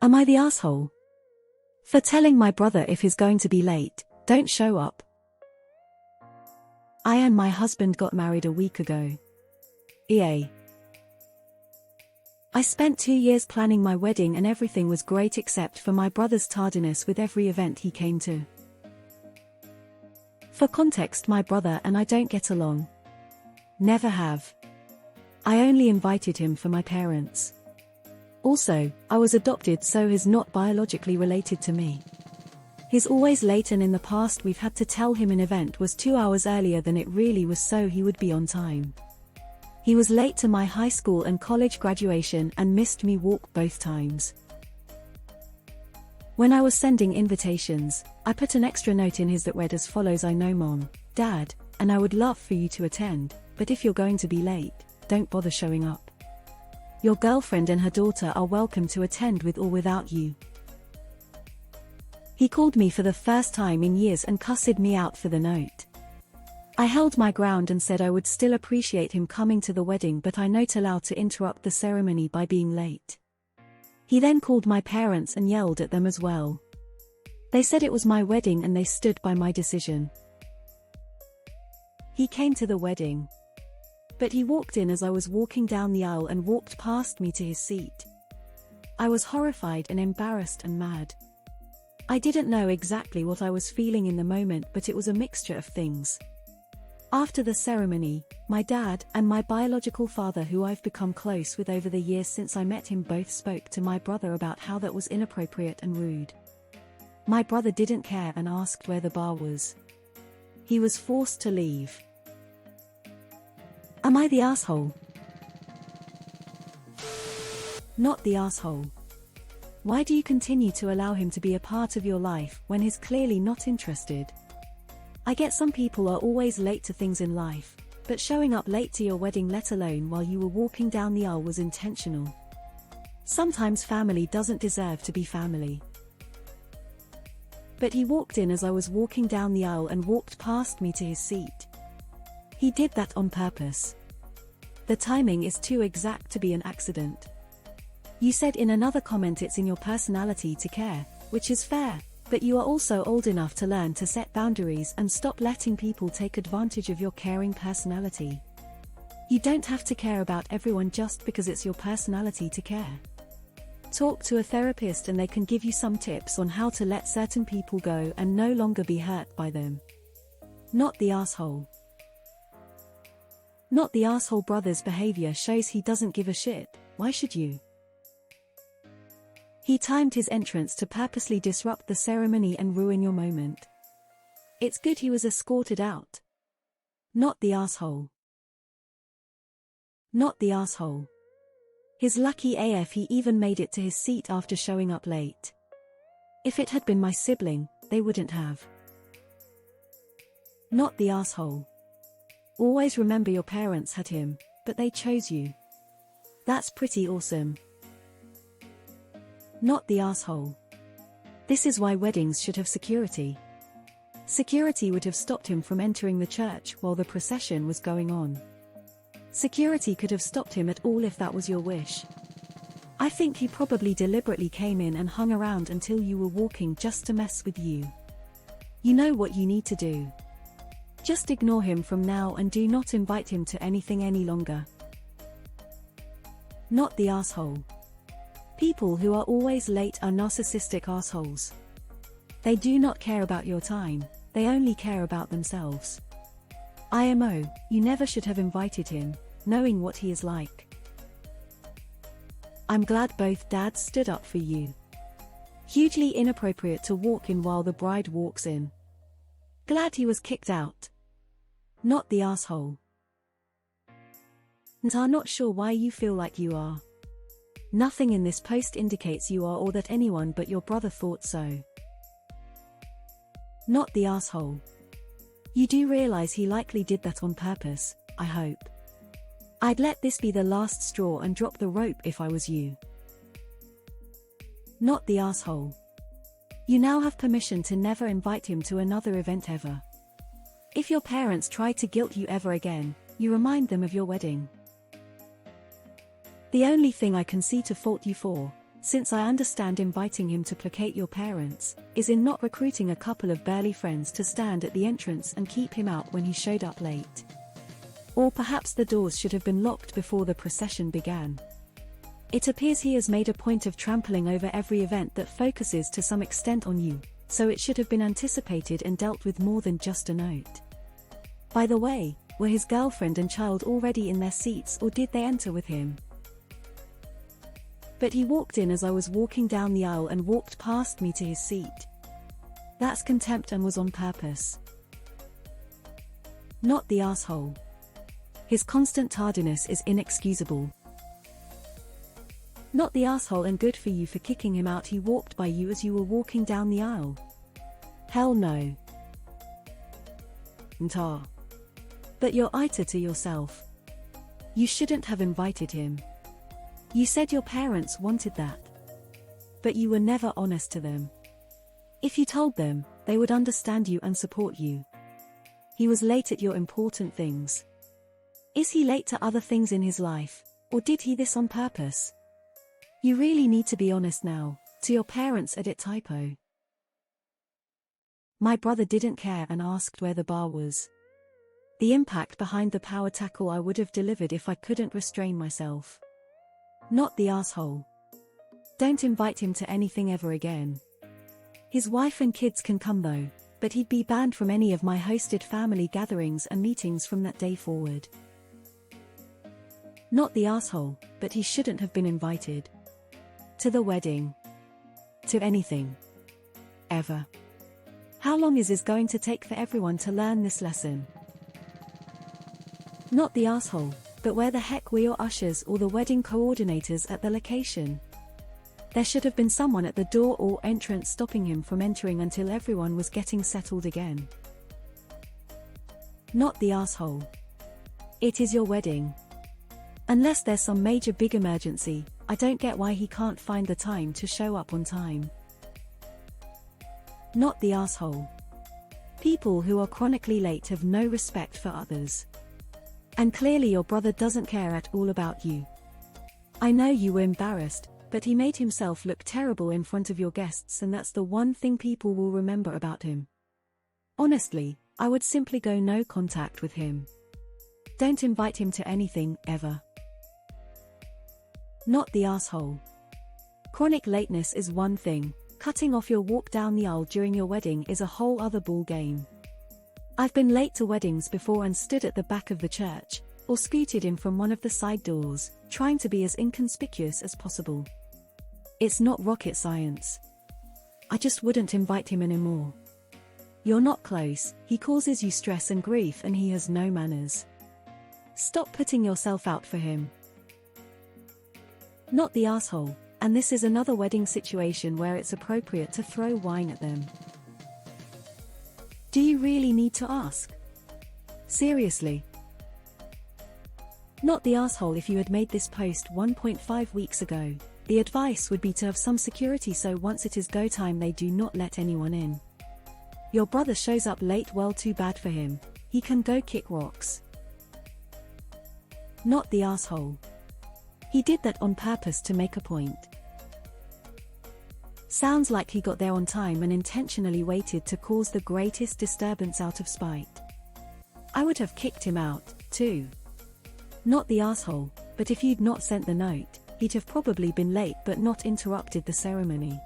Am I the asshole? For telling my brother if he's going to be late, don't show up. I and my husband got married a week ago. EA. I spent 2 years planning my wedding and everything was great except for my brother's tardiness with every event he came to. For context, my brother and I don't get along. Never have. I only invited him for my parents. Also, I was adopted, so he's not biologically related to me. He's always late, and in the past we've had to tell him an event was 2 hours earlier than it really was so he would be on time. He was late to my high school and college graduation and missed me walk both times. When I was sending invitations, I put an extra note in his that read as follows: I know Mom, Dad, and I would love for you to attend, but if you're going to be late, don't bother showing up. Your girlfriend and her daughter are welcome to attend with or without you. He called me for the first time in years and cussed me out for the note. I held my ground and said I would still appreciate him coming to the wedding, but I not allowed to interrupt the ceremony by being late. He then called my parents and yelled at them as well. They said it was my wedding and they stood by my decision. He came to the wedding. But he walked in as I was walking down the aisle and walked past me to his seat. I was horrified and embarrassed and mad. I didn't know exactly what I was feeling in the moment, but it was a mixture of things. After the ceremony, my dad and my biological father, who I've become close with over the years since I met him, both spoke to my brother about how that was inappropriate and rude. My brother didn't care and asked where the bar was. He was forced to leave. Am I the asshole? Not the asshole. Why do you continue to allow him to be a part of your life when he's clearly not interested? I get some people are always late to things in life, but showing up late to your wedding, let alone while you were walking down the aisle, was intentional. Sometimes family doesn't deserve to be family. But he walked in as I was walking down the aisle and walked past me to his seat. He did that on purpose. The timing is too exact to be an accident. You said in another comment it's in your personality to care, which is fair, but you are also old enough to learn to set boundaries and stop letting people take advantage of your caring personality. You don't have to care about everyone just because it's your personality to care. Talk to a therapist and they can give you some tips on how to let certain people go and no longer be hurt by them. Not the asshole. Not the asshole. Brother's behavior shows he doesn't give a shit. Why should you? He timed his entrance to purposely disrupt the ceremony and ruin your moment. It's good he was escorted out. Not the asshole. Not the asshole. He's lucky AF he even made it to his seat after showing up late. If it had been my sibling, they wouldn't have. Not the asshole. Always remember your parents had him, but they chose you. That's pretty awesome. Not the asshole. This is why weddings should have security. Security would have stopped him from entering the church while the procession was going on. Security could have stopped him at all if that was your wish. I think he probably deliberately came in and hung around until you were walking just to mess with you. You know what you need to do. Just ignore him from now and do not invite him to anything any longer. Not the asshole. People who are always late are narcissistic assholes. They do not care about your time, they only care about themselves. IMO, you never should have invited him, knowing what he is like. I'm glad both dads stood up for you. Hugely inappropriate to walk in while the bride walks in. Glad he was kicked out. Not the asshole. And are not sure why you feel like you are. Nothing in this post indicates you are or that anyone but your brother thought so. Not the asshole. You do realize he likely did that on purpose, I hope. I'd let this be the last straw and drop the rope if I was you. Not the asshole. You now have permission to never invite him to another event ever. If your parents try to guilt you ever again, you remind them of your wedding. The only thing I can see to fault you for, since I understand inviting him to placate your parents, is in not recruiting a couple of burly friends to stand at the entrance and keep him out when he showed up late. Or perhaps the doors should have been locked before the procession began. It appears he has made a point of trampling over every event that focuses to some extent on you, so it should have been anticipated and dealt with more than just a note. By the way, were his girlfriend and child already in their seats, or did they enter with him? But he walked in as I was walking down the aisle and walked past me to his seat. That's contempt and was on purpose. Not the asshole. His constant tardiness is inexcusable. Not the asshole, and good for you for kicking him out. He walked by you as you were walking down the aisle. Hell no. Ntar. But you're AITA to yourself. You shouldn't have invited him. You said your parents wanted that. But you were never honest to them. If you told them, they would understand you and support you. He was late at your important things. Is he late to other things in his life, or did he this on purpose? You really need to be honest now, to your parents. Edit typo. My brother didn't care and asked where the bar was. The impact behind the power tackle I would have delivered if I couldn't restrain myself. Not the asshole. Don't invite him to anything ever again. His wife and kids can come though, but he'd be banned from any of my hosted family gatherings and meetings from that day forward. Not the asshole, but he shouldn't have been invited. To the wedding. To anything. Ever. How long is this going to take for everyone to learn this lesson? Not the asshole, but where the heck were your ushers or the wedding coordinators at the location? There should have been someone at the door or entrance stopping him from entering until everyone was getting settled again. Not the asshole. It is your wedding. Unless there's some major big emergency, I don't get why he can't find the time to show up on time. Not the asshole. People who are chronically late have no respect for others. And clearly your brother doesn't care at all about you. I know you were embarrassed, but he made himself look terrible in front of your guests, and that's the one thing people will remember about him. Honestly, I would simply go no contact with him. Don't invite him to anything, ever. Not the asshole. Chronic lateness is one thing, cutting off your walk down the aisle during your wedding is a whole other ball game. I've been late to weddings before and stood at the back of the church, or scooted in from one of the side doors, trying to be as inconspicuous as possible. It's not rocket science. I just wouldn't invite him anymore. You're not close, he causes you stress and grief, and he has no manners. Stop putting yourself out for him. Not the asshole, and this is another wedding situation where it's appropriate to throw wine at them. Do you really need to ask? Seriously. Not the asshole. If you had made this post 1.5 weeks ago, the advice would be to have some security so once it is go time they do not let anyone in. Your brother shows up late, well, too bad for him, he can go kick rocks. Not the asshole. He did that on purpose to make a point. Sounds like he got there on time and intentionally waited to cause the greatest disturbance out of spite. I would have kicked him out, too. Not the asshole, but if you'd not sent the note, he'd have probably been late but not interrupted the ceremony.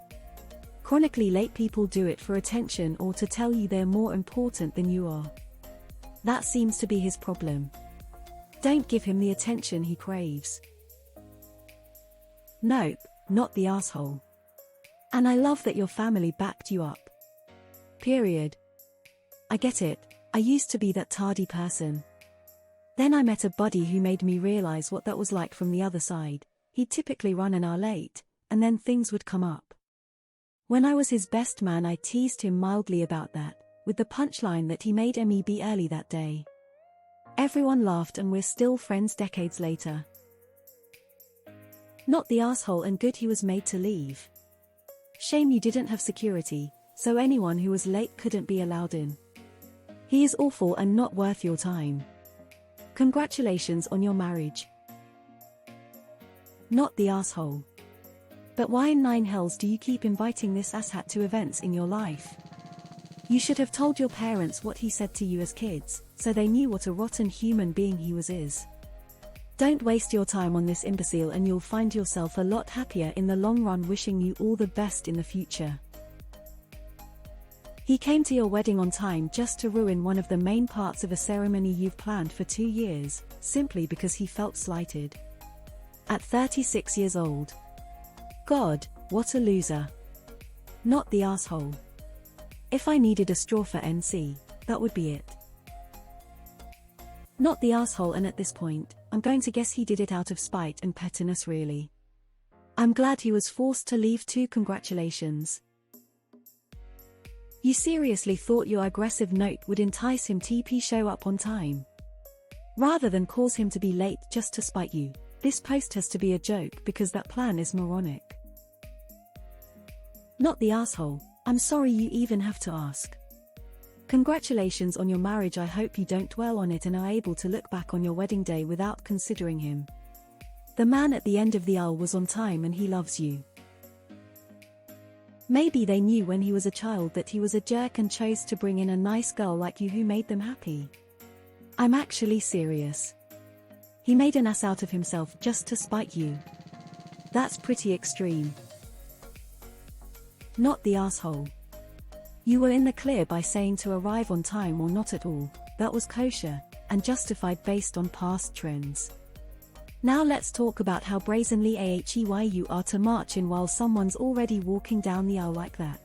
Chronically late people do it for attention or to tell you they're more important than you are. That seems to be his problem. Don't give him the attention he craves. Nope, not the asshole. And I love that your family backed you up. Period. I get it, I used to be that tardy person. Then I met a buddy who made me realize what that was like from the other side. He'd typically run an hour late, and then things would come up. When I was his best man, I teased him mildly about that, with the punchline that he made me be early that day. Everyone laughed and we're still friends decades later. Not the asshole, and good he was made to leave. Shame you didn't have security, so anyone who was late couldn't be allowed in. He is awful and not worth your time. Congratulations on your marriage. Not the asshole. But why in nine hells do you keep inviting this asshat to events in your life? You should have told your parents what he said to you as kids, so they knew what a rotten human being he is. Don't waste your time on this imbecile and you'll find yourself a lot happier in the long run. Wishing you all the best in the future. He came to your wedding on time just to ruin one of the main parts of a ceremony you've planned for 2 years, simply because he felt slighted. At 36 years old. God, what a loser. Not the asshole. If I needed a straw for NC, that would be it. Not the asshole. And at this point, I'm going to guess he did it out of spite and pettiness. Really. I'm glad he was forced to leave too. Congratulations. You seriously thought your aggressive note would entice him to show up on time? Rather than cause him to be late just to spite you, this post has to be a joke because that plan is moronic. Not the asshole. I'm sorry you even have to ask. Congratulations on your marriage. I hope you don't dwell on it and are able to look back on your wedding day without considering him. The man at the end of the aisle was on time and he loves you. Maybe they knew when he was a child that he was a jerk and chose to bring in a nice girl like you who made them happy. I'm actually serious. He made an ass out of himself just to spite you. That's pretty extreme. Not the asshole. You were in the clear by saying to arrive on time or not at all. That was kosher, and justified based on past trends. Now let's talk about how brazenly ahewy you are to march in while someone's already walking down the aisle like that.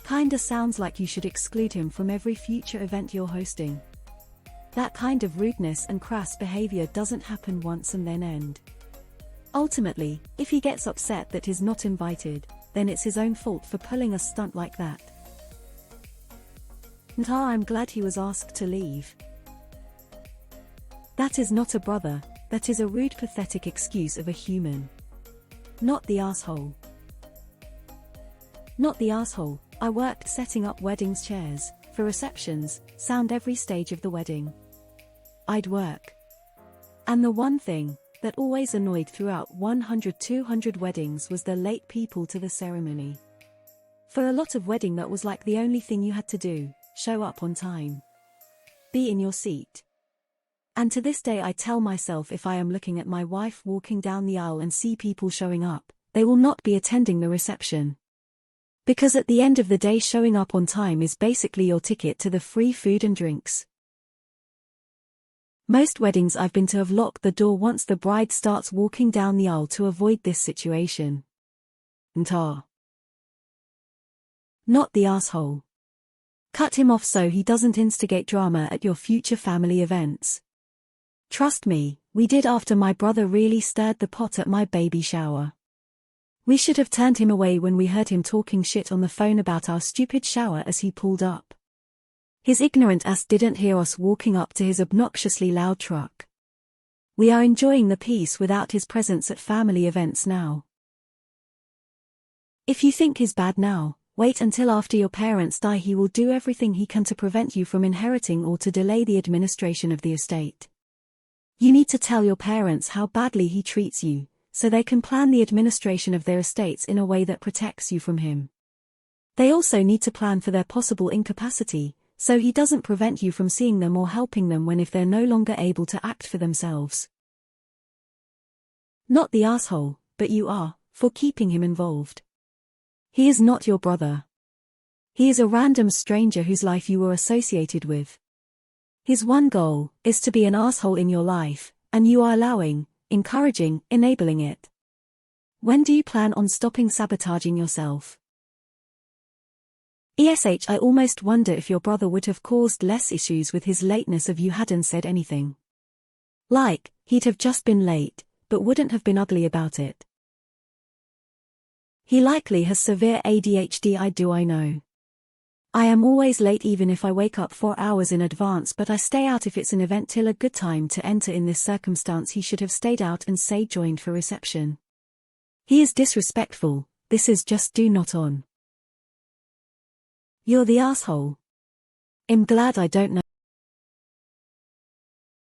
Kinda sounds like you should exclude him from every future event you're hosting. That kind of rudeness and crass behavior doesn't happen once and then end. Ultimately, if he gets upset that he's not invited, then it's his own fault for pulling a stunt like that. I'm glad he was asked to leave. That is not a brother, that is a rude, pathetic excuse of a human. Not the asshole. Not the asshole. I worked setting up weddings chairs, for receptions, sound every stage of the wedding. I'd work. And the one thing that always annoyed throughout 100-200 weddings was the late people to the ceremony. For a lot of wedding that was like the only thing you had to do, show up on time. Be in your seat. And to this day I tell myself if I am looking at my wife walking down the aisle and see people showing up, they will not be attending the reception. Because at the end of the day showing up on time is basically your ticket to the free food and drinks. Most weddings I've been to have locked the door once the bride starts walking down the aisle to avoid this situation. Not the asshole. Cut him off so he doesn't instigate drama at your future family events. Trust me, we did after my brother really stirred the pot at my baby shower. We should have turned him away when we heard him talking shit on the phone about our stupid shower as he pulled up. His ignorant ass didn't hear us walking up to his obnoxiously loud truck. We are enjoying the peace without his presence at family events now. If you think he's bad now, wait until after your parents die. He will do everything he can to prevent you from inheriting or to delay the administration of the estate. You need to tell your parents how badly he treats you, so they can plan the administration of their estates in a way that protects you from him. They also need to plan for their possible incapacity, so he doesn't prevent you from seeing them or helping them if they're no longer able to act for themselves. Not the asshole, but you are, for keeping him involved. He is not your brother. He is a random stranger whose life you were associated with. His one goal is to be an asshole in your life, and you are allowing, encouraging, enabling it. When do you plan on stopping sabotaging yourself? I almost wonder if your brother would have caused less issues with his lateness if you hadn't said anything. Like, he'd have just been late, but wouldn't have been ugly about it. He likely has severe ADHD. I know. I am always late even if I wake up 4 hours in advance, but I stay out if it's an event till a good time to enter. In this circumstance he should have stayed out and say joined for reception. He is disrespectful. This is just do not on. You're the asshole. I'm glad I don't know.